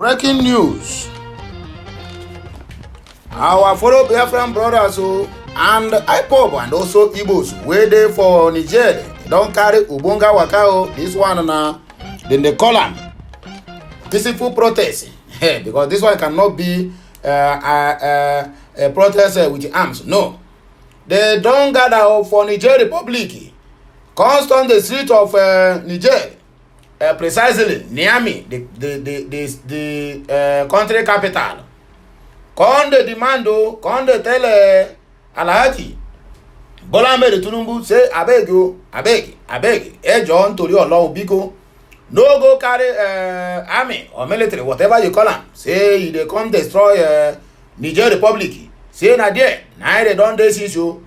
Breaking news. Our fellow BIAFRANS brothers and IPOB and also Igbos wey dey for Niger don carry Ubonga waka this one na then they call am peaceful protest because this one cannot be a protest with arms. No, they don gather for Niger Republic, constant the street of Niger. Precisely Niamey, the country capital. Con de demand con de tell Alhaji Bola Ahmed Tinubu say abeg, John tori Olohun biko, no go carry army or military, whatever you call am. Say they come destroy Niger Republic. Say na there, now they don dey issue,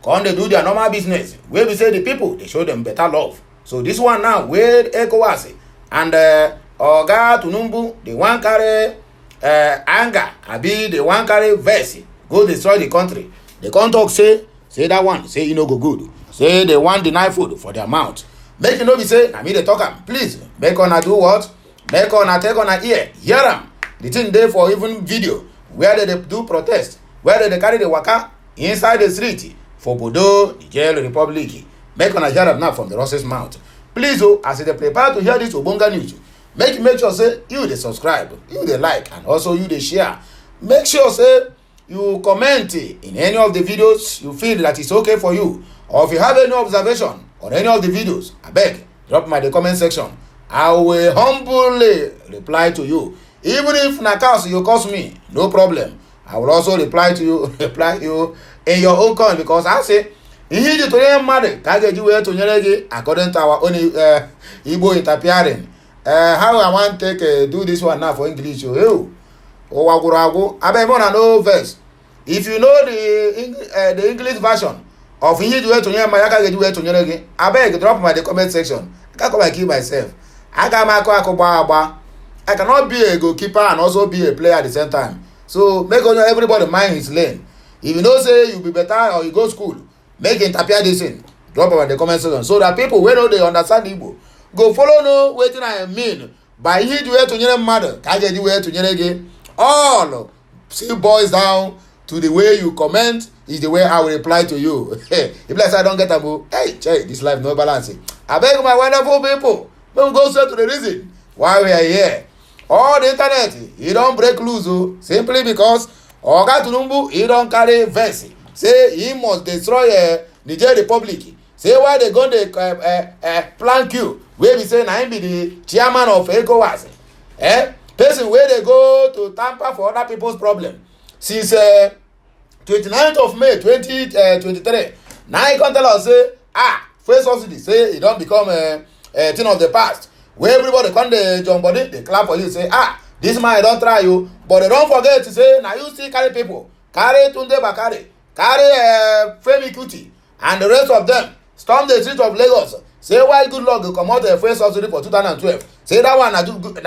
come they do their normal business. Where we say the people, they show them better love. So this one now, where ECOWAS and Oga Tinubu, they want carry anger, abi they want carry vex, go destroy the country. They can't talk say that one, say you no go good. Say they want deny food for their mouth. Make you no be say, I mean they talk am. Please, make una do what? Make una take una ear, hear am. The thing there for even video, where they do protest, where they carry the waka inside the street for Bodo, Niger Republic. Make una hear am now from the Ross's mouth. Please, as they prepare to hear this Ubonga news, make sure say you dey subscribe, you dey like, and also you dey share. Make sure say you comment in any of the videos you feel that is okay for you, or if you have any observation on any of the videos, abeg drop my the comment section. I will humbly reply to you. Even if na curse you curse me, no problem. I will also reply you in your own coin, because I say ihe ji tonye mmadụ ka a ga-eji wee tonyere gị according to our own Igbo interpreting. How I want take do this one now for English. Ụwa gwụrụ agwụ. Abeg more na no verse. If you know the English version of ihe ji wee tonyere mmadụ aka ga-eji wee tonyere gị, abeg drop my the comment section. I can't come and kill myself. Aga m akụ gba agba. I cannot be a goalkeeper and also be a player at the same time. So make everybody mind his lane. If you know say you be better or you go school, make interpret this in, drop in the comment section, so that people wey know they understand Igbo go follow know wetin I mean by ihe ji wee tụnyere mmadụ ka a ga-eji wee tụnyere gị. All still boils down to the way you comment is the way I will reply to you. If like say I don't get am, hey, this life no balance. Abeg my wonderful people, make we go straight to the reason why we are here. All the internet, e don break loose simply because Oga Tinubu, he don carry vex. Say he must destroy Niger Republic. Say why they go dey plan queue wey be say na him be the chairman of ECOWAS. Person wey dey go to tamper for other people's problem since 29th of May 2023. Now he come tell us say fuel subsidy say e don become a thing of the past. Where everybody come dey jump body, they clap for you, say this man don try you, but they don't forget to say na you still carry people, carry Tunde Bakare, carry Femi Kuti and the rest of them storm the street of Lagos. Say why good luck go comot the fuel subsidy for 2012. Say that one na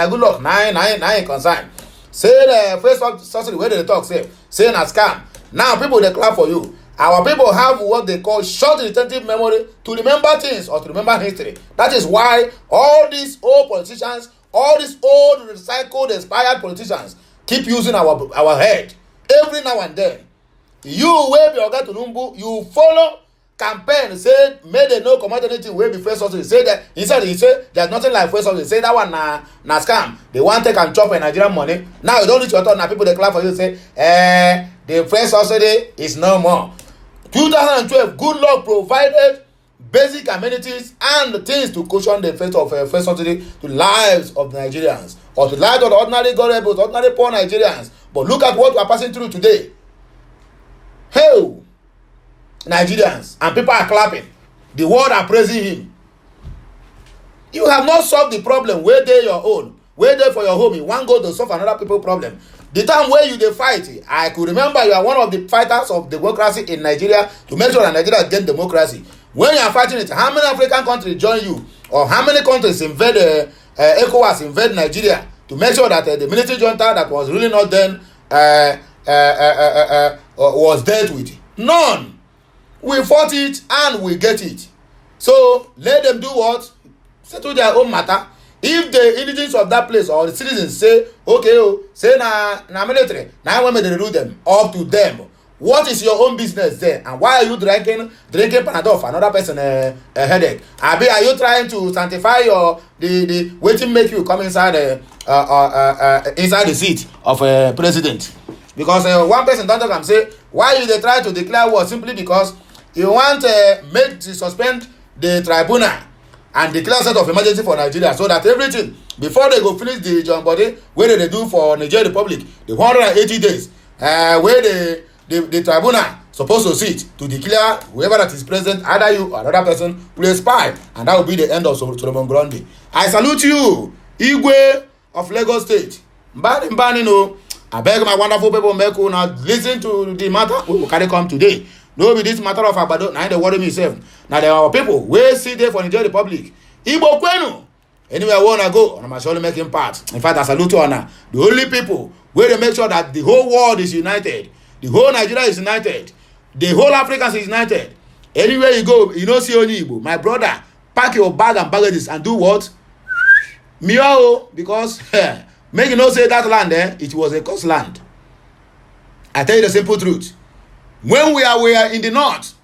good luck na concern. Say the fuel subsidy wey dey talk say na scam. Now people dey clap for you. Our people have what they call short retentive memory to remember things or to remember history. That is why all these old politicians, all these old recycled expired politicians keep using our head every now and then. You wey be Oga Tinubu, you follow campaign say make they no comot anything wey be fuel subsidy. Say that he say there's nothing like fuel subsidy. Say that one na scam. They want take and chop Nigerian money. Now you don't reach your turn. Now people they clap for you, say the fuel subsidy is no more. 2012, good luck provided basic amenities and things to cushion the effect of fuel subsidy to lives of Nigerians, or to lives of the ordinary gullible, ordinary poor Nigerians. But look at what we are passing through today. Hey, Nigerians, and people are clapping. The world are praising him. You have not solved the problem where they your own, where they for your home. You want go to solve another people's problem. The time where you dey fight, I could remember you are one of the fighters of democracy in Nigeria to make sure that Nigeria get democracy. When you are fighting it, how many African countries join you, or how many countries invade ECOWAS, invade Nigeria to make sure that the military junta that was really not then was dealt with? None. We fought it and we get it. So let them do what? Settle their own matter. If the indigents of that place or the citizens say, okay, oh, say na military, now when they do them, up to them. What is your own business there? And why are you drinking Panadol for another person a headache? Abi, are you trying to sanctify your the waiting make you come inside inside the seat of a president? Because one person don't talk and say, why you they try to declare war simply because you want make to suspend the tribunal and declare state of emergency for Nigeria, so that everything before they go finish the John body where they do for Niger Republic the 180 days where the tribunal supposed to sit to declare whoever that is present, either you or another person, will expire, and that will be the end of Solomon Grundy. I salute you, Igwe of Lagos State. Mbani no, I beg my wonderful people, make now listen to the matter we will carry come today. No be this matter of Abado, now they worry me self. Now there are people we see there for Niger Republic. Igbo Kwenu. Anywhere I wanna go, and I'm surely making part. In fact, I salute you honor. The only people where they make sure that the whole world is united. The whole Nigeria is united. The whole Africa is united. Anywhere you go, you don't see only Igbo. My brother, pack your bag and baggages and do what? Meow, because make you know say that land it was a coast land. I tell you the simple truth. When we are in the north,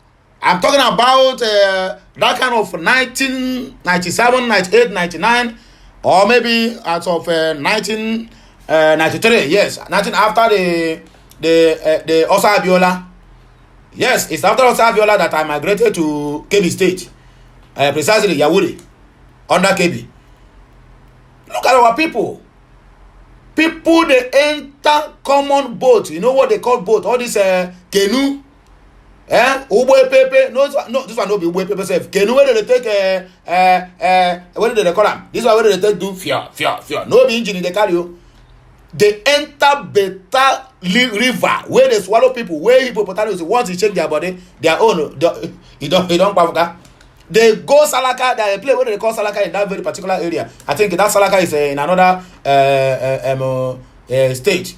I'm talking about that kind of 1997, 98, 99, or maybe out of 1993. Yes, 19 after the Osa Abiola. Yes, it's after Osa Abiola that I migrated to Kebbi State, precisely Yawuri, under Kebbi. Look at our people. People, they enter common boat. You know what they call boat? All this canoe. Ube pepe. No, this one no be ube pepe self. Canoe where they take what do they call them? This one where they take do fear. No be engine they carry you. They enter better river where they swallow people. Where hippopotamus once you check their body, their own. You don't pavka. They go Salaka. They play where they call Salaka in that very particular area. I think that Salaka is in another state.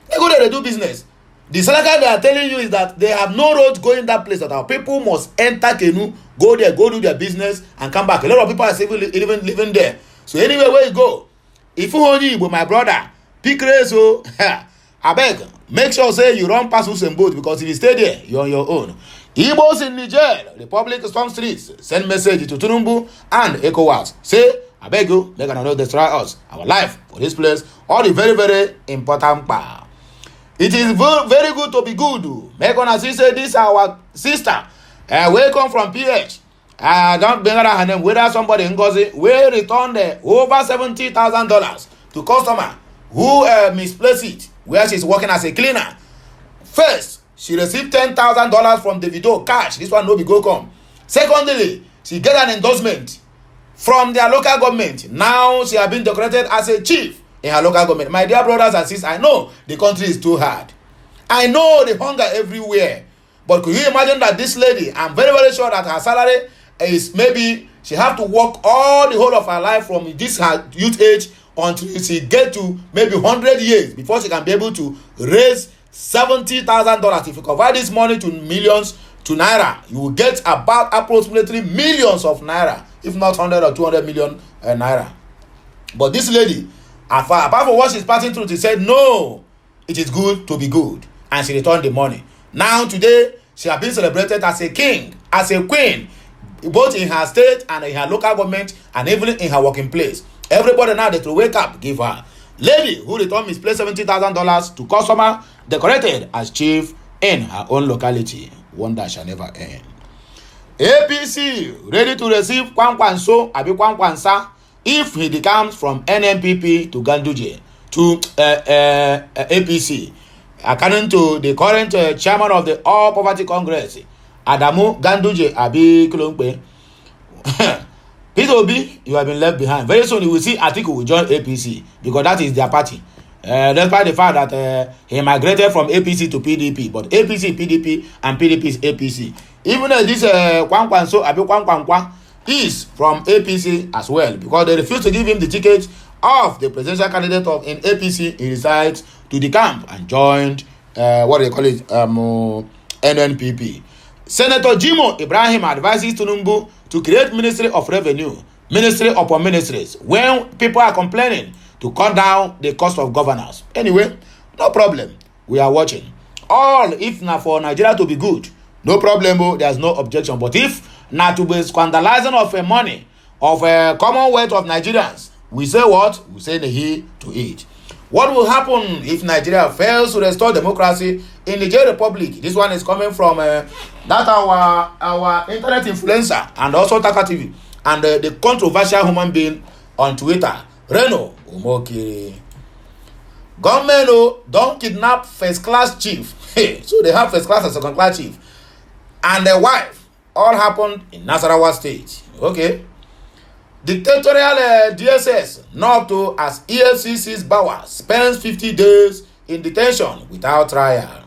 They go there, they do business. The Salaka they are telling you is that they have no road going that place. That our people must enter canoe, go there, go do their business, and come back. A lot of people are still even living there. So anywhere where you go, if you only with my brother, pick race, so I beg, make sure say you run past Usain Bolt, because if you stay there, you're on your own. Igbos in Niger, the public storm streets, send message to Tinubu and ECOWAS. Say, I beg you, they cannot destroy us, our life for this place, all the very, very important part. It is very good to be good. Make on as say this our sister. We come from PH. Don't bring her name. Whether somebody in Ngozi, we return over $70,000 to customer who misplaced it, where she's working as a cleaner. First, she received $10,000 from Davido cash. This one no be go come. Secondly, she get an endorsement from their local government. Now she has been decorated as a chief in her local government. My dear brothers and sisters, I know the country is too hard. I know the hunger everywhere. But could you imagine that this lady, I'm very, very sure that her salary is maybe she have to work all the whole of her life from this her youth age until she get to maybe 100 years before she can be able to raise $70,000. If you convert this money to millions to naira, you will get about approximately millions of naira, if not 100 or 200 million naira. But this lady, apart from what she's passing through, she said, no, it is good to be good. And she returned the money. Now today, she has been celebrated as a king, as a queen, both in her state and in her local government, and even in her working place. Everybody now that will wake up, give her. Lady who returned misplaced $70,000 to customer, decorated as chief in her own locality. Wonder shall never end. APC ready to receive Kwankwanso Abi Kwankwansa if he becomes from NNPP to Ganduje to APC. According to the current chairman of the All Poverty Congress, Adamu Ganduje Abi Kulompe, Peter Obi, you have been left behind. Very soon you will see Atiku will join APC because that is their party. Despite the fact that he migrated from APC to PDP, but APC, PDP, and PDP is APC. Even this Kwankwanso Abi Kwankwankwa is from APC as well, because they refused to give him the ticket of the presidential candidate of in APC. He decides to the camp and joined what they call it NNPP. Senator Jimo Ibrahim advises Tinubu to create Ministry of Revenue ministry upon ministries when people are complaining to cut down the cost of governance. Anyway, no problem. We are watching. All if not for Nigeria to be good, no problem. There's no objection. But if not to be scandalizing of money of a commonwealth of Nigerians, we say what? We say the he to it. What will happen if Nigeria fails to restore democracy in the Niger Republic? This one is coming from that our internet influencer and also Taka TV and the controversial human being on Twitter, Reno Umokiri. Government don't kidnap first class chief. So they have first class and second class chief and their wife. All happened in Nasarawa State. Okay. Dictatorial DSS knocked to as EFCC's Bauer spends 50 days in detention without trial.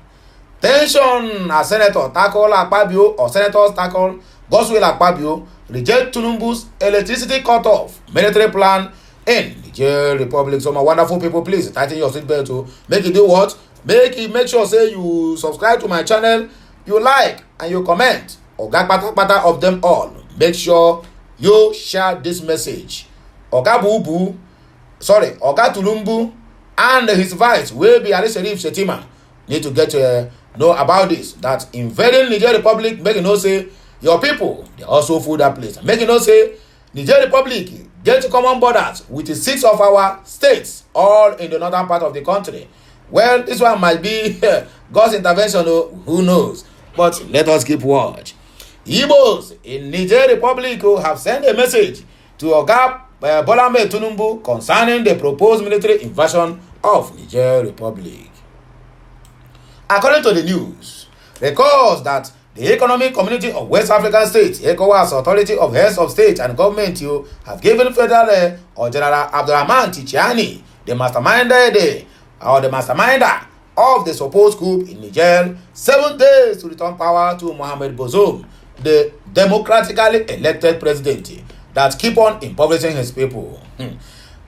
Tension as Senator tackle Akpabio or Senators tackle Godswill Akpabio reject Tinubu's electricity cut-off military plan in Niger Republic. So my wonderful people, please tighten your seatbelt to make it do what? Make sure say you subscribe to my channel, you like and you comment. Oga pata of them all. Make sure you share this message. Oga Tulumbu and his vice will be Ali Sharif Shetima need to get to know about this. That invading Niger Republic, make you know say your people they also fool that place. Make you know say Niger Republic get to common borders with the 6 of our states, all in the northern part of the country. Well, this one might be God's intervention, who knows? But let us keep watch. Igbos in Niger Republic have sent a message to Oga Bola Ahmed Tinubu concerning the proposed military invasion of Niger Republic. According to the news, records that the Economic Community of West African States, ECOWAS, Authority of Heads of State and Government, have given Federal or General Abdurrahman Tichiani, the masterminder of the supposed coup in Niger, 7 days to return power to Mohamed Bazoum, the democratically elected president that keep on impoverishing his people.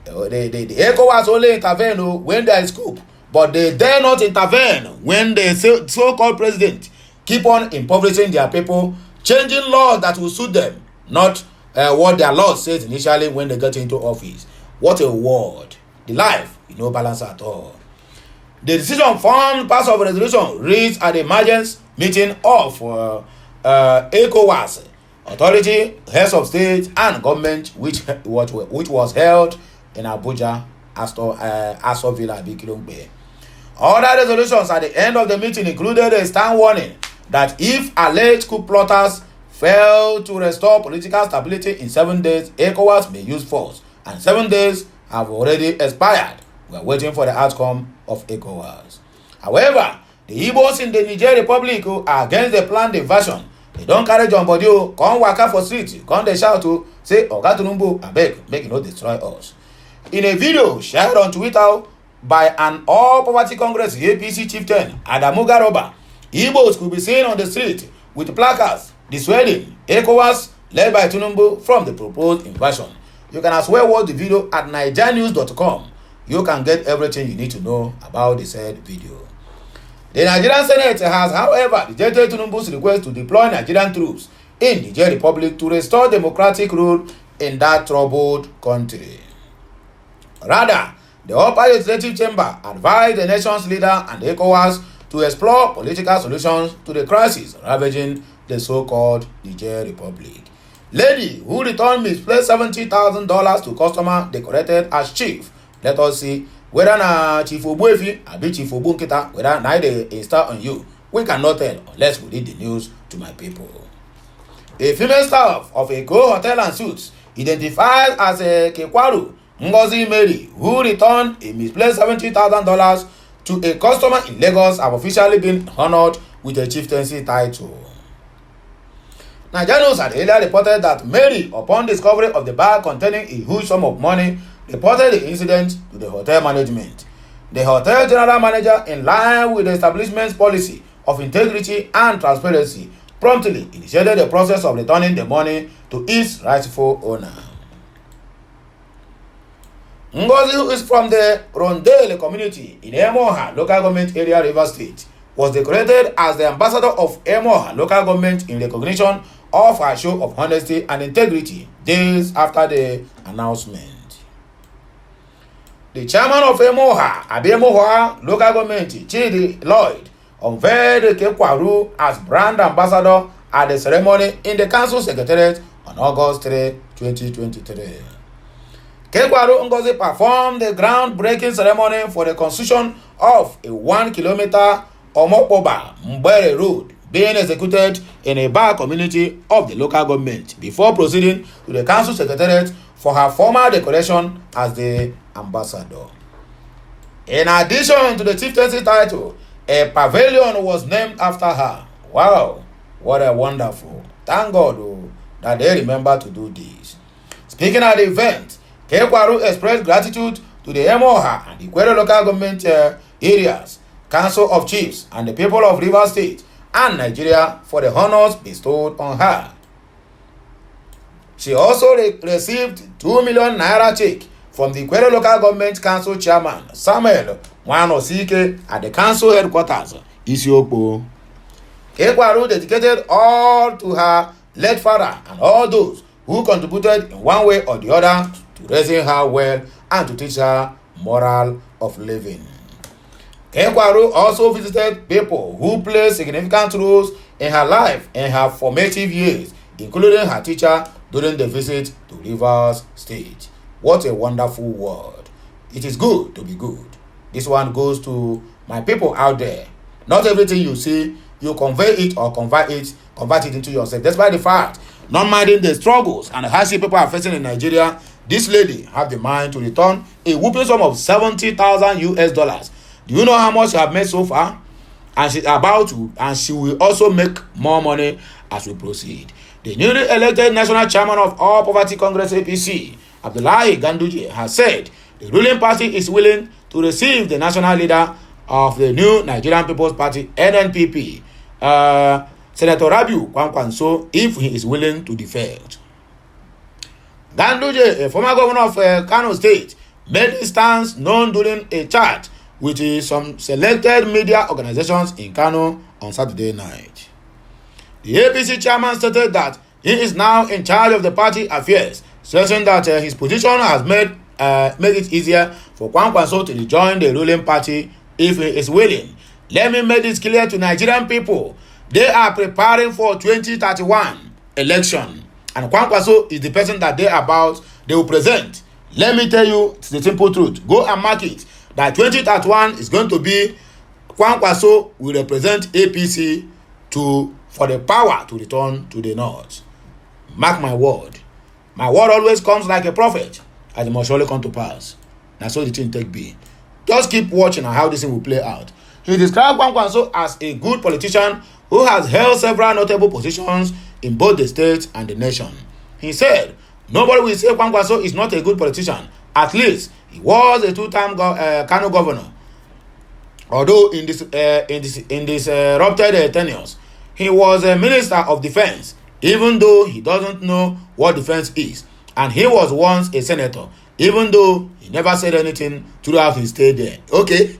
The ECOWAS only intervene when there is coup, but they dare not intervene when the so-called president keep on impoverishing their people, changing laws that will suit them, not what their law says initially when they get into office. What a word. The life, no balance at all. The decision formed part of a resolution reached at the emergency meeting of ECOWAS, Authority, Heads of State and Government, which was held in Abuja, Aso Villa, Bikilongbe. Other resolutions at the end of the meeting included a stern warning that if alleged coup plotters fail to restore political stability in 7 days, ECOWAS may use force, and 7 days have already expired. We are waiting for the outcome of ECOWAS. However, the Igbos in the Niger Republic are against the planned invasion. They don't carry John Bodio, come waka for street, come they shout to say, Oga Tinubu, abeg, make it not destroy us. In a video shared on Twitter by an All Poverty Congress APC chieftain, Adamu Garoba, Igbos could be seen on the street with placards dissuading ECOWAS led by Tinubu from the proposed invasion. You can as well watch the video at nigernews.com. You can get everything you need to know about the said video. The Nigerian Senate has, however, rejected Tinubu's request to deploy Nigerian troops in the Niger Republic to restore democratic rule in that troubled country. Rather, the upper legislative chamber advised the nation's leader and ECOWAS to explore political solutions to the crisis ravaging the so-called Niger Republic. Lady who returned misplaced $70,000 to customer decorated as chief. Let us see whether na Chief Obuefi or Chief Obunkita, whether na they install on you. We cannot tell unless we read the news to my people. A female staff of a Go Hotel and Suites identified as a Kekwaru Ngozi Mary, who returned a misplaced $70,000 to a customer in Lagos, have officially been honored with a chieftaincy title. Nigerians had earlier reported that Mary, upon discovery of the bag containing a huge sum of money, reported the incident to the hotel management. The hotel general manager, in line with the establishment's policy of integrity and transparency, promptly initiated the process of returning the money to its rightful owner. Ngozi, who is from the Rondele community in Emoha local government area, Rivers State, was decorated as the ambassador of Emoha local government in recognition of her show of honesty and integrity days after the announcement. The chairman of Emoha local government, Chidi Lloyd, unveiled Kekwaru as brand ambassador at the ceremony in the council secretariat on August 3, 2023. Kekwaru Ngozi performed the groundbreaking ceremony for the construction of a 1 kilometer Omopoba Mbere Road being executed in a bar community of the local government before proceeding to the council secretariat for her formal decoration as the ambassador. In addition to the chieftaincy title, a pavilion was named after her. Wow, what a wonderful. Thank God that they remember to do this. Speaking at the event, Kekwaru expressed gratitude to the Emoha and the Ikwere local government areas, Council of Chiefs, and the people of Rivers State and Nigeria for the honors bestowed on her. She also received 2 million naira check from the Ikwere local government council chairman Samuel Nwanosike at the council headquarters, Isiokpo. Kekwaru dedicated all to her late father and all those who contributed in one way or the other to raising her well and to teach her moral of living. Kekwaru also visited people who played significant roles in her life in her formative years, including her teacher during the visit to Rivers State. What a wonderful word. It is good to be good. This one goes to my people out there. Not everything you see, you convey it or convert it into yourself. Despite the fact, not minding the struggles and the hardship people are facing in Nigeria, this lady have the mind to return a whooping sum of $70,000. Do you know how much she have made so far? And she's about to, and she will also make more money as we proceed. The newly elected national chairman of All Poverty Congress APC, Abdullahi Ganduje, has said the ruling party is willing to receive the national leader of the new Nigerian People's Party, NNPP, Senator Rabiu Kwankwanso, if he is willing to defect. Ganduje, a former governor of Kano State, made his stance known during a chat with some selected media organizations in Kano on Saturday night. The APC chairman stated that he is now in charge of the party affairs, stressing that his position has made it easier for Kwankwanso to rejoin the ruling party if he is willing. Let me make this clear to Nigerian people. They are preparing for 2031 election, and Kwankwanso is the person that they will present. Let me tell you the simple truth. Go and mark it. That 2031 is going to be Kwankwanso will represent APC for the power to return to the north. Mark my word. My word always comes like a prophet, and it must surely come to pass. That's what the thing take be. Just keep watching how this thing will play out. He described Kwankwanso as a good politician who has held several notable positions in both the state and the nation. He said, nobody will say Kwankwanso is not a good politician. At least he was a two-time Kano governor. Although in this disrupted tenures, he was a minister of defense, even though he doesn't know what defense is. And he was once a senator, even though he never said anything throughout his stay there. Okay?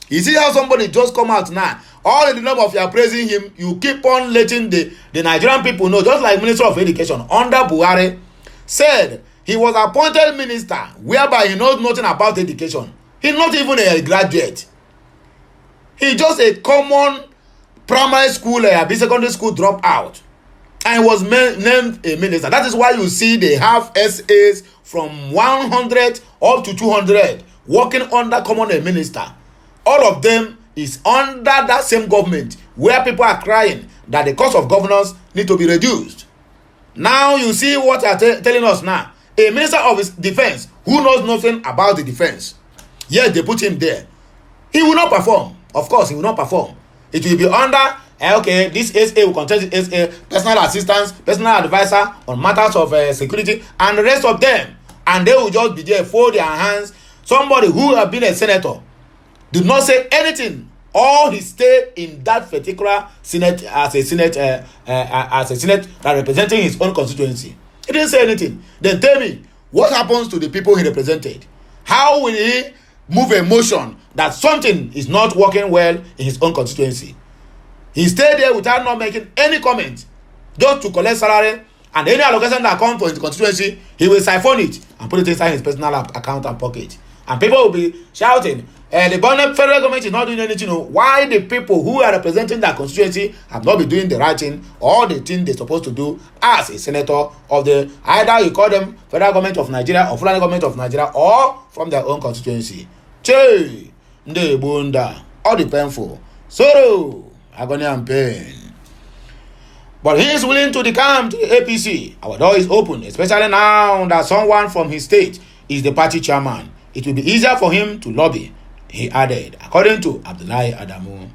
You see how somebody just come out now. All in the name of you are praising him, you keep on letting the Nigerian people know, just like Minister of Education under Buhari said he was appointed minister, whereby he knows nothing about education. He's not even a graduate. He's just a common primary school, secondary school dropout. And he was named a minister. That is why you see they have SAs from 100 up to 200 working under common minister. All of them is under that same government where people are crying that the cost of governance need to be reduced. Now you see what they are telling us now. A minister of defense who knows nothing about the defense. Yes, they put him there. He will not perform. Of course, he will not perform. It will be under, okay, this SA will contest this SA, personal assistance, personal advisor on matters of security, and the rest of them. And they will just be there, fold their hands. Somebody who has been a senator did not say anything. All he stayed in that particular senate as a senate that representing his own constituency. He didn't say anything. Then tell me, what happens to the people he represented? How will he move a motion that something is not working well in his own constituency? He stayed there without not making any comment, just to collect salary, and any allocation that comes to his constituency, he will siphon it and put it inside his personal account and pocket. And people will be shouting, the federal government is not doing anything. Why the people who are representing that constituency have not been doing the right thing or the thing they're supposed to do as a senator of the, either you call them federal government of Nigeria or federal government of Nigeria, or from their own constituency. Che, nde bunda, all the painful, sorrow, agony and pain. But he is willing to decamp to the APC. Our door is open, especially now that someone from his state is the party chairman. It will be easier for him to lobby, he added, according to Abdullahi Adamu.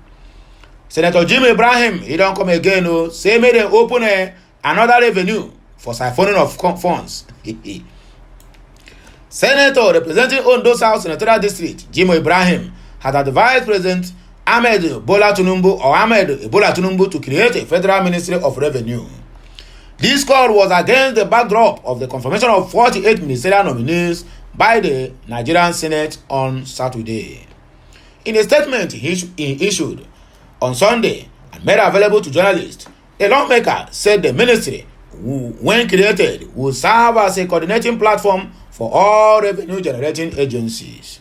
Senator Jim Ibrahim, he don't come again, say made them open another revenue for siphoning of funds. Senator representing Ondo South Senatorial District, Jim Ibrahim, had advised President Ahmed Bola Tinubu to create a federal ministry of revenue. This call was against the backdrop of the confirmation of 48 ministerial nominees by the Nigerian Senate on Saturday. In a statement he issued on Sunday and made available to journalists, the lawmaker said the ministry, when created, will serve as a coordinating platform for all revenue-generating agencies.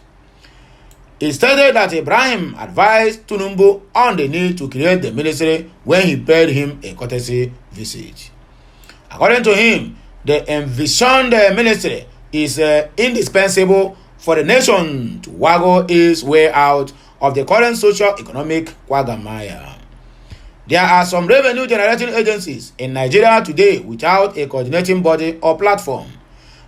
He stated that Ibrahim advised Tinubu on the need to create the ministry when he paid him a courtesy visit. According to him, the envisioned ministry is indispensable for the nation to waggle its way out of the current socio-economic quagmire. There are some revenue-generating agencies in Nigeria today without a coordinating body or platform.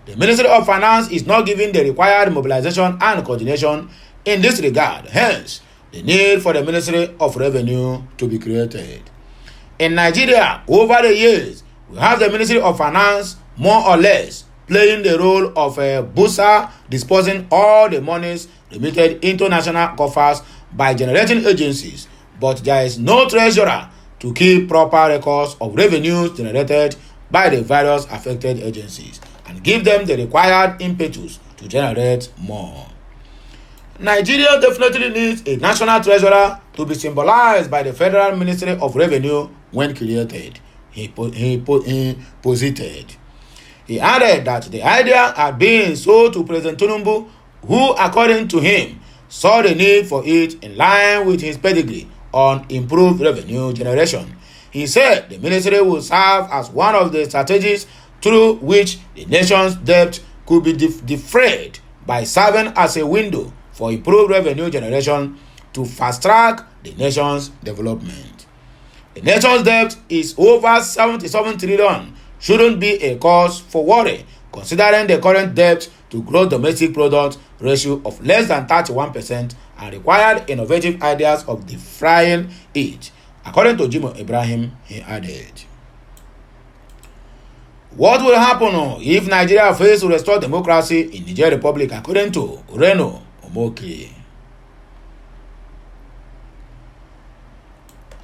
The Ministry of Finance is not giving the required mobilization and coordination in this regard. Hence, the need for the Ministry of Revenue to be created. In Nigeria, over the years, we have the Ministry of Finance more or less playing the role of a booster, disposing all the monies remitted into national coffers by generating agencies, but there is no treasurer to keep proper records of revenues generated by the various affected agencies and give them the required impetus to generate more. Nigeria definitely needs a national treasurer to be symbolized by the Federal Ministry of Revenue when created, he posited. He added that the idea had been sold to President Tinubu, who, according to him, saw the need for it in line with his pedigree on improved revenue generation. He said the ministry will serve as one of the strategies through which the nation's debt could be defrayed by serving as a window for improved revenue generation to fast-track the nation's development. The nation's debt is over 77 trillion. Shouldn't be a cause for worry, considering the current debt to gross domestic product ratio of less than 31% and required innovative ideas of defraying it, according to Jim Ibrahim, he added. What will happen if Nigeria fails to restore democracy in Niger Republic, according to Reno Omoke?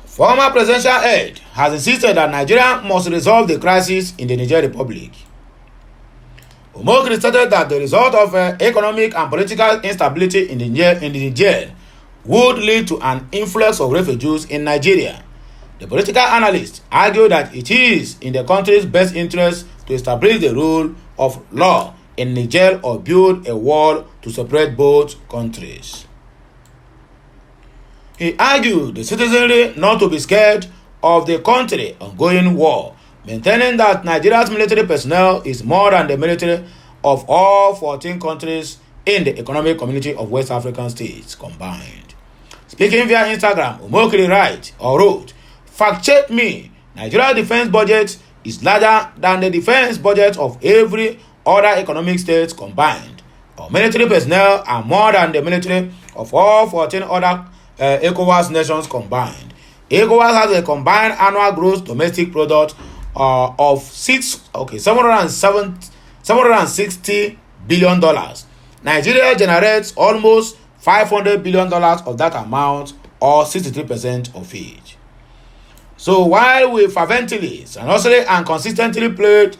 Former presidential aide has insisted that Nigeria must resolve the crisis in the Niger Republic. Omoke stated that the result of economic and political instability in the Niger would lead to an influx of refugees in Nigeria. The political analyst argued that it is in the country's best interest to establish the rule of law in Niger or build a wall to separate both countries. He argued the citizenry not to be scared of the country's ongoing war, maintaining that Nigeria's military personnel is more than the military of all 14 countries in the economic community of West African states combined. Speaking via Instagram, Omoke wrote, "Fact check me, Nigeria's defense budget is larger than the defense budget of every other economic state combined. Our military personnel are more than the military of all 14 other ECOWAS nations combined. ECOWAS has a combined annual gross domestic product of $760 billion. Nigeria generates almost $500 billion of that amount, or 63% of it. So while we fervently, seriously, and consistently pray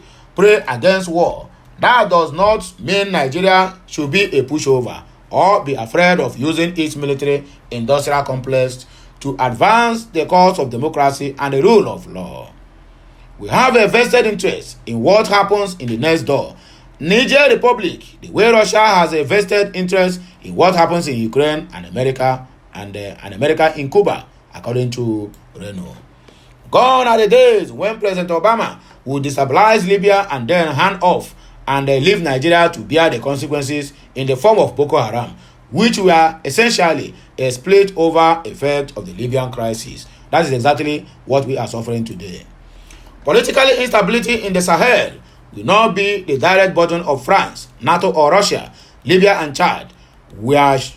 against war, that does not mean Nigeria should be a pushover or be afraid of using its military industrial complex to advance the cause of democracy and the rule of law. We have a vested interest in what happens in the next door, Niger Republic, the way Russia has a vested interest in what happens in Ukraine and America and America in Cuba, according to Reno. Gone are the days when President Obama would destabilize Libya and then hand off and leave Nigeria to bear the consequences in the form of Boko Haram, which were essentially a split over effect of the Libyan crisis. That is exactly what we are suffering today. Political instability in the Sahel will not be the direct burden of France, NATO or Russia. Libya and Chad, which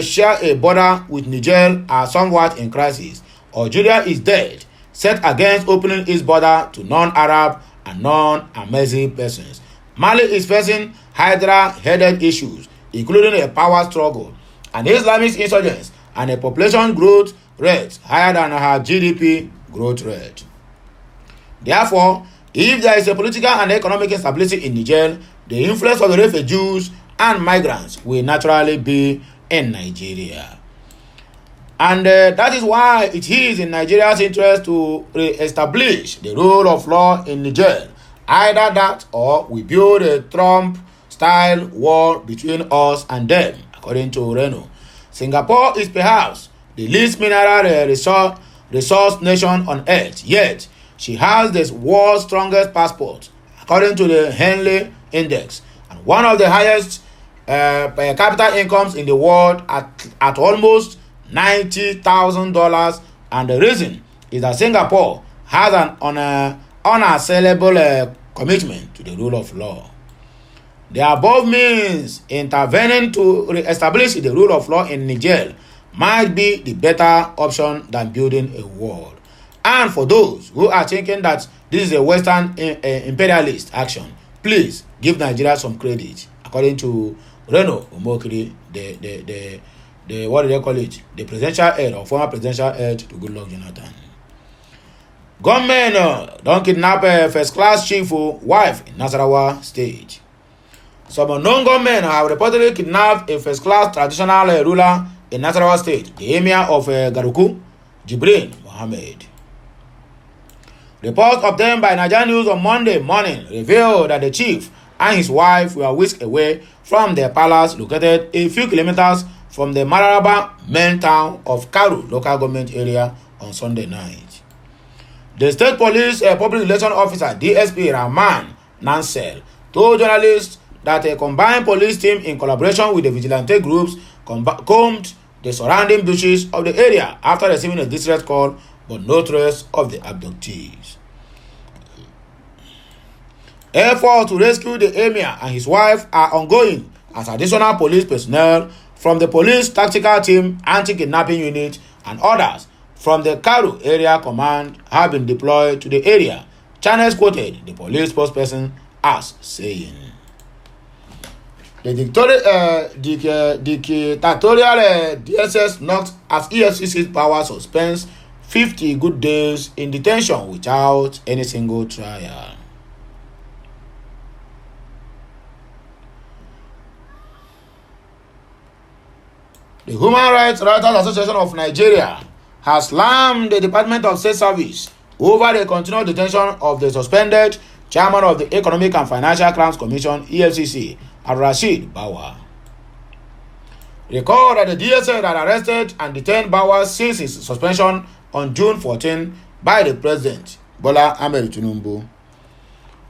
share a border with Niger, are somewhat in crisis. Algeria is dead, set against opening its border to non-Arab and non-Amazigh persons. Mali is facing Hydra-headed issues, including a power struggle, an Islamist insurgents, and a population growth rate higher than her GDP growth rate. Therefore, if there is a political and economic instability in Niger, the influence of the refugees and migrants will naturally be in Nigeria. And that is why it is in Nigeria's interest to re-establish the rule of law in Niger. Either that or we build a Trump-style wall between us and them, according to Reno. Singapore is perhaps the least mineral resource nation on earth, yet she has the world's strongest passport, according to the Henley Index, and one of the highest per capita incomes in the world at almost $90,000, and the reason is that Singapore has an unassailable commitment to the rule of law. The above means intervening to re-establish the rule of law in Niger might be the better option than building a wall. And for those who are thinking that this is a Western imperialist action, please give Nigeria some credit. According to Reno Omokri, the what do they call it? The presidential aide or former presidential aide to Goodluck Jonathan. Gunmen don't kidnap a first-class chief wife in Nasarawa State. Some unknown gunmen have reportedly kidnapped a first-class traditional ruler in Nasarawa State, the emir of Garuku, Jibril Mohammed. Reports obtained by Niger News on Monday morning revealed that the chief and his wife were whisked away from their palace located a few kilometers from the Mararaba main town of Karu local government area on Sunday night. The state police public relations officer DSP Rahman Nansel told journalists that a combined police team in collaboration with the vigilante groups combed the surrounding bushes of the area after receiving a distress call, but no trace of the abductees. Efforts to rescue the emir and his wife are ongoing as additional police personnel from the police tactical team, anti-kidnapping unit, and others from the Karu area command have been deployed to the area. Channels quoted the police spokesperson as saying, the dictatorial DSS knocked as EFCC's power suspends 50 good days in detention without any single trial. The Human Rights Writers Association of Nigeria has slammed the Department of State Service over the continued detention of the suspended chairman of the Economic and Financial Crimes Commission, EFCC, Al-Rashid Bawa. Recall that the DSS had arrested and detained Bawa since his suspension on June 14 by the President, Bola Ahmed Tinubu.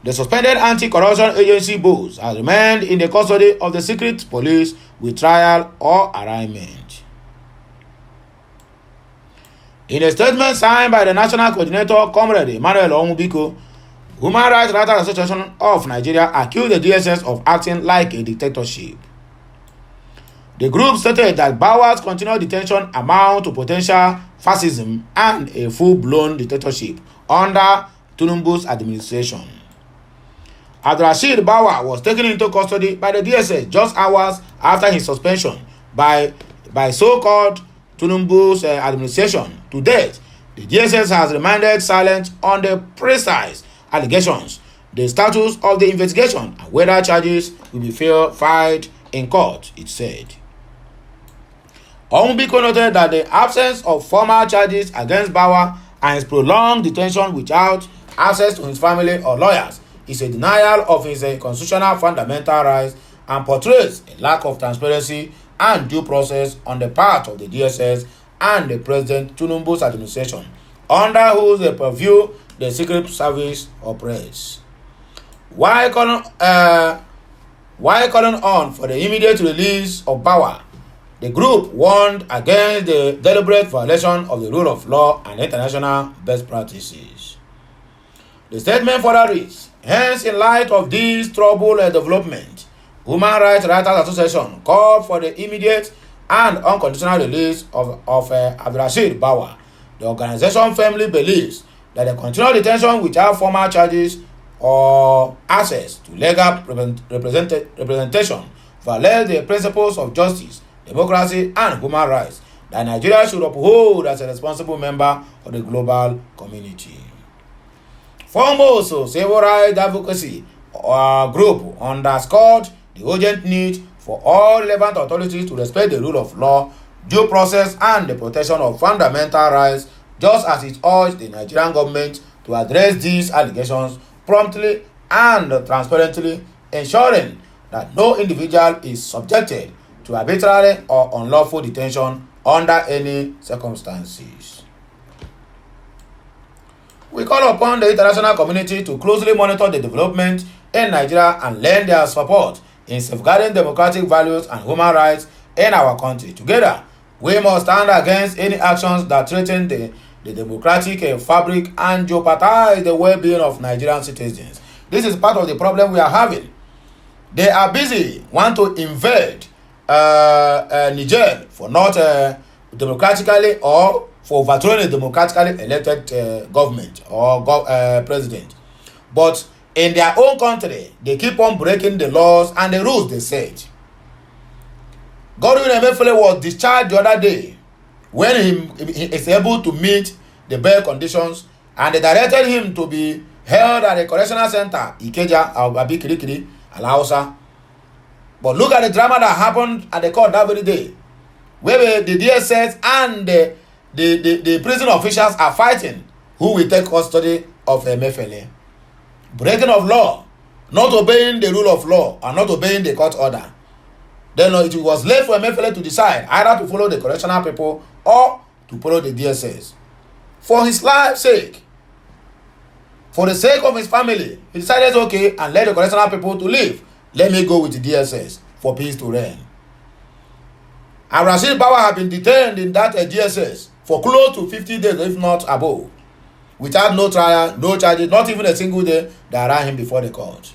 The suspended anti-corruption agency boss has remained in the custody of the secret police with trial or arraignment. In a statement signed by the National Coordinator, Comrade Emmanuel Onwubiko, Human Rights Writers Association of Nigeria accused the DSS of acting like a dictatorship. The group stated that Bawa's continued detention amount to potential fascism and a full-blown dictatorship under Tinubu's administration. Abdulrasheed Bawa was taken into custody by the DSS just hours after his suspension by so-called Tinubu's administration. To date, the DSS has remained silent on the precise allegations, the status of the investigation, and whether charges will be filed in court, it said. Biko noted that the absence of formal charges against Bauer and his prolonged detention without access to his family or lawyers is a denial of his constitutional fundamental rights and portrays a lack of transparency and due process on the part of the DSS and the President Tinubu's administration, under whose purview the Secret Service operates. While calling on for the immediate release of Bauer, the group warned against the deliberate violation of the rule of law and international best practices. The statement further reads, hence, in light of these troubled developments, Human Rights Writers Association called for the immediate and unconditional release of Abdulrasheed Bauer. The organization firmly believes that the continued detention without formal charges or access to legal representation violates the principles of justice, democracy, and human rights that Nigeria should uphold as a responsible member of the global community. Foremost, civil rights advocacy group underscored the urgent need for all relevant authorities to respect the rule of law, due process, and the protection of fundamental rights, just as it urged the Nigerian government to address these allegations promptly and transparently, ensuring that no individual is subjected to arbitrary or unlawful detention under any circumstances. We call upon the international community to closely monitor the development in Nigeria and lend their support in safeguarding democratic values and human rights in our country. Together, we must stand against any actions that threaten the democratic fabric and jeopardize the well-being of Nigerian citizens. This is part of the problem we are having. They are busy, want to invade Niger for not democratically or for overthrowing a democratically elected government or president. But in their own country, they keep on breaking the laws and the rules they set. Godwin Emefiele was discharged the other day when he is able to meet the bail conditions, and they directed him to be held at a correctional center, Ikeja, Abi Kirikiri, Alausa. But look at the drama that happened at the court that very day, where the DSS and the prison officials are fighting who will take custody of Emefiele. Breaking of law, not obeying the rule of law, and not obeying the court order. Then it was left for Emefiele to decide either to follow the correctional people or to follow the DSS. For his life's sake, for the sake of his family, he decided, okay, and let the correctional people to leave. Let me go with the DSS for peace to reign. And Rashid Bauer had been detained in that DSS for close to 50 days, if not above, without no trial, no charges, not even a single day that ran him before the court.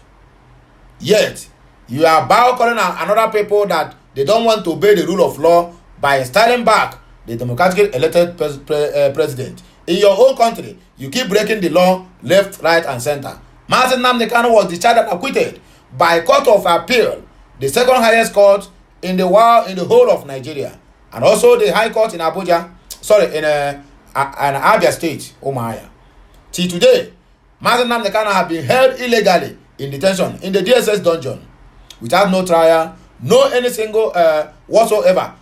Yet, you are about calling another people that they don't want to obey the rule of law by styling back the democratically elected president. In your own country, you keep breaking the law left, right, and center. Mazi Nnamdi Kanu was discharged and acquitted by Court of Appeal, the second highest court in the world, in the whole of Nigeria, and also the High Court in Abuja, in Abia State, Umuahia. Till today, Mazi Nnamdi Kanu have been held illegally in detention in the DSS dungeon without no trial, no any single whatsoever,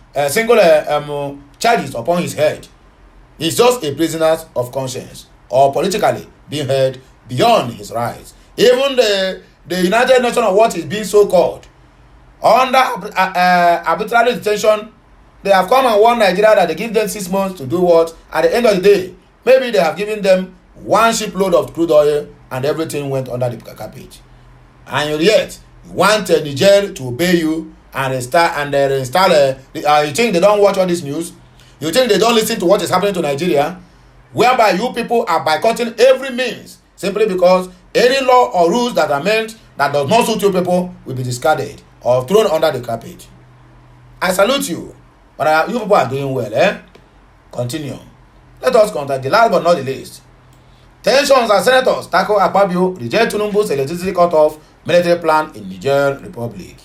charges upon his head. He's just a prisoner of conscience, or politically being held beyond his rights. Even the United Nations of what is being so called under arbitrary detention, they have come and warned Nigeria that they give them 6 months to do what? At the end of the day, maybe they have given them 1 shipload of crude oil and everything went under the carpet. And yet, you want Niger to obey you and reinstall. You think they don't watch all this news? You think they don't listen to what is happening to Nigeria? Whereby you people are boycotting every means simply because any law or rules that are meant that does not suit you people will be discarded or thrown under the carpet. I salute you, but you people are doing well, Continue. Let us contact the last but not the least. Tensions as senators tackle Akpabio reject Tinubu's electricity cut-off military plan in Niger Republic.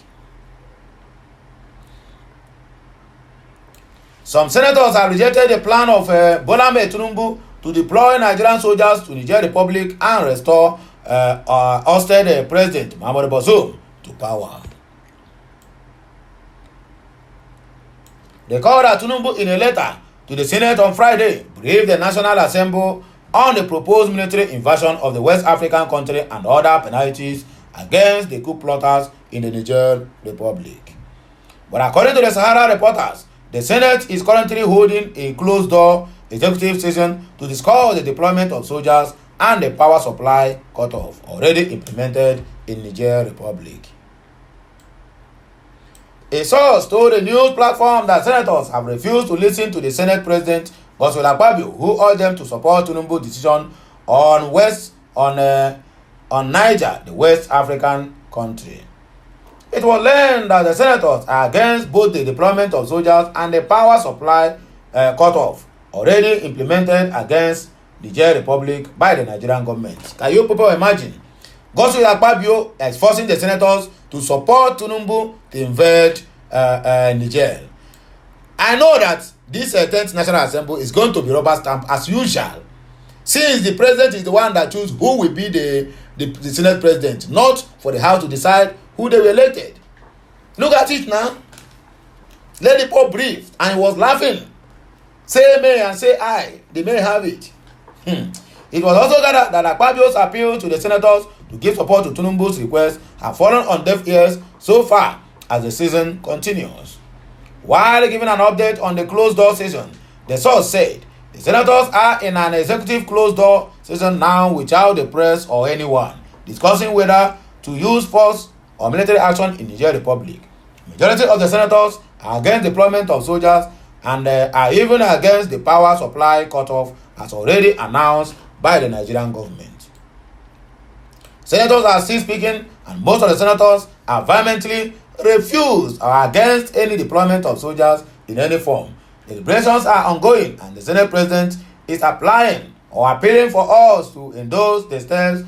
Some senators have rejected the plan of Bola Ahmed Tinubu to deploy Nigerian soldiers to Niger Republic and restore ousted President Muhammadu Bazoum to power. They called that Tinubu in a letter to the Senate on Friday briefed the National Assembly on the proposed military invasion of the West African country and other penalties against the coup plotters in the Niger Republic. But according to the Sahara reporters, the Senate is currently holding a closed-door executive session to discuss the deployment of soldiers and the power supply cutoff already implemented in Niger Republic. A source told the news platform that senators have refused to listen to the Senate President Godswill Akpabio, who urged them to support Tinubu's decision on Niger, the West African country. It was learned that the senators are against both the deployment of soldiers and the power supply cutoff already implemented against Niger Republic by the Nigerian government. Can you people imagine? Godswill Akpabio is forcing the senators to support Tinubu to invade Niger. I know that this 10th National Assembly is going to be rubber stamp as usual, since the president is the one that chooses who will be the Senate president, not for the House to decide who they were elected. Look at it now. Let the Pope breathe, and he was laughing. Say may and say I, they may have it. It was also gathered that Akpabio's appeal to the senators to give support to Tinubu's request have fallen on deaf ears so far as the season continues. While giving an update on the closed-door session, the source said the senators are in an executive closed-door session now without the press or anyone, discussing whether to use force or military action in Niger Republic. Majority of the senators are against deployment of soldiers and are even against the power supply cutoff as already announced by the Nigerian government. Senators are still speaking, and most of the senators are vehemently refused or against any deployment of soldiers in any form. The deliberations are ongoing, and the Senate President is applying or appealing for us to endorse the steps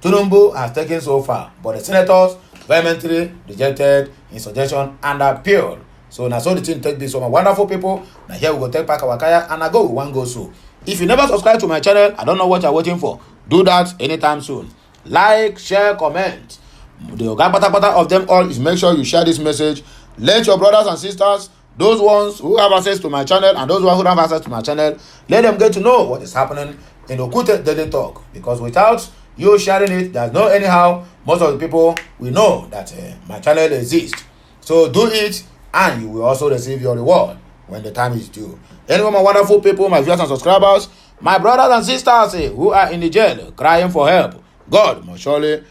Tinubu has taken so far. But the senators vehemently rejected his suggestion and appealed. So now so the team take this. So my wonderful people, now here we go take back our kaya and I go with one go so. If you never subscribe to my channel, I don't know what you're waiting for. Do that anytime soon. Like, share, comment. The Ogapatapata of them all is make sure you share this message. Let your brothers and sisters, those ones who have access to my channel and those ones who don't have access to my channel, let them get to know what is happening in Okute Daily Talk. Because without you sharing it, there's no anyhow most of the people will know that my channel exists. So do it, and you will also receive your reward when the time is due. Anyway, my wonderful people, my viewers and subscribers, my brothers and sisters who are in the jail crying for help, God must surely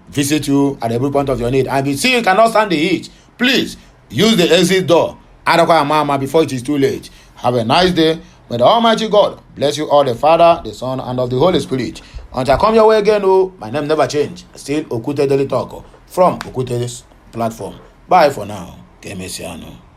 visit you at every point of your need. And if you see you cannot stand the heat, please use the exit door before it is too late. Have a nice day. May the Almighty God bless you all, the Father, the Son, and of the Holy Spirit. Until I come your way again, my name never change. Still Okute Daily Talk from Okute's platform. Bye for now. Kemesiano.